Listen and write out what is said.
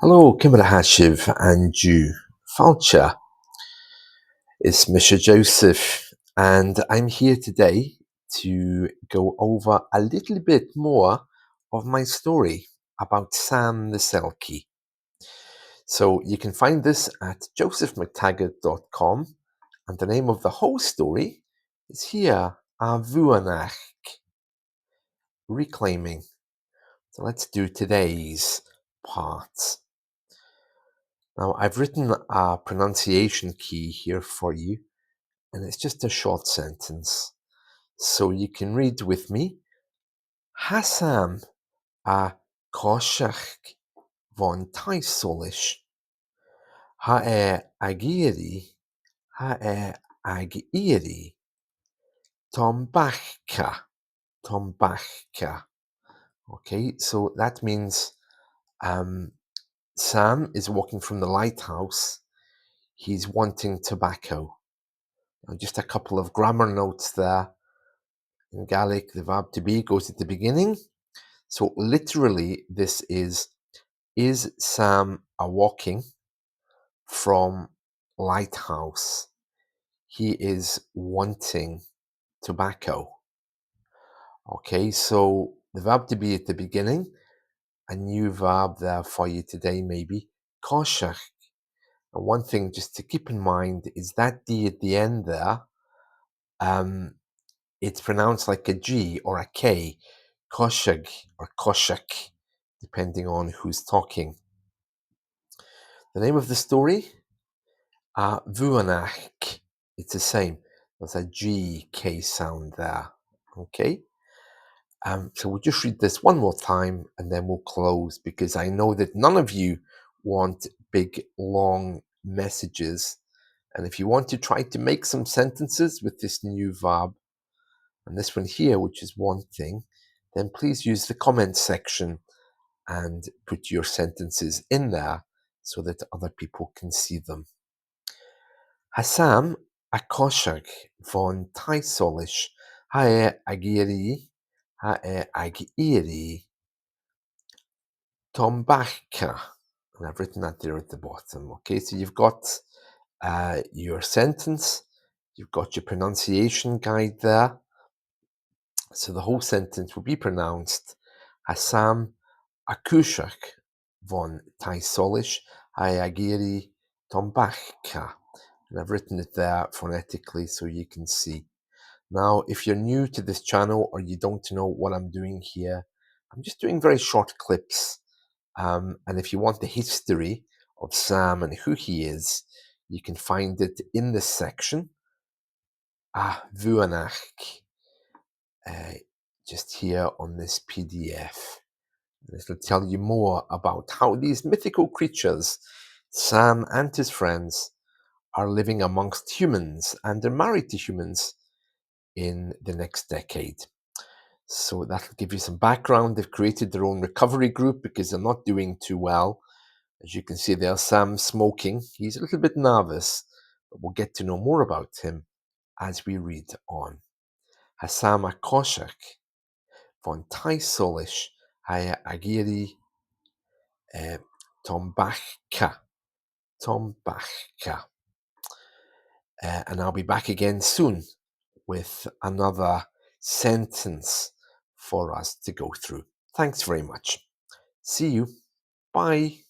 Hello, Kimra Hashiv and you. Falcha. It's Misha Joseph, and I'm here today to go over a little bit more of my story about Sam the Selkie. So you can find this at josephmctaggart.com, and the name of the whole story is here, Avuanach, reclaiming. So let's do today's part. Now, I've written a pronunciation key here for you, and it's just a short sentence. So you can read with me. Hasam a coiseachd bhon taigh-solais. Ha agiri, ha agiri, tombaca, tombaca. Okay, so that means Sam is walking from the lighthouse. He's wanting tobacco. Just a couple of grammar notes there. In Gaelic, the verb to be goes at the beginning. So literally, this is Sam a walking from lighthouse? He is wanting tobacco. Okay, so the verb to be at the beginning, a new verb there for you today maybe, coiseachd. And one thing just to keep in mind is that D at the end there, it's pronounced like a G or a K, coiseach or coiseach, depending on who's talking. The name of the story, Vuanach. It's the same. There's a G, K sound there. Okay. So we'll just read this one more time and then we'll close, because I know that none of you want big, long messages. And if you want to try to make some sentences with this new verb, and this one here, which is one thing, then please use the comment section and put your sentences in there so that other people can see them. Hasam a coiseachd bhon taigh-solais, ha agiri, ha agiri, tombaca. And I've written that there at the bottom. Okay, so you've got your sentence, you've got your pronunciation guide there. So the whole sentence will be pronounced Hasam a coiseachd bhon taigh-solais, ha agiri, tombaca. And I've written it there phonetically so you can see. Now, if you're new to this channel or you don't know what I'm doing here, I'm just doing very short clips. And if you want the history of Sam and who he is, you can find it in this section. Vuanach, just here on this PDF. This will tell you more about how these mythical creatures, Sam and his friends, are living amongst humans, and they're married to humans in the next decade. So that'll give you some background. They've created their own recovery group because they're not doing too well. As you can see there, Sam's smoking. He's a little bit nervous, but we'll get to know more about him as we read on. Hasam a coiseachd bhon taigh-solais, ha agiri, tombaca. Tombaca. And I'll be back again soon with another sentence for us to go through. Thanks very much. See you. Bye.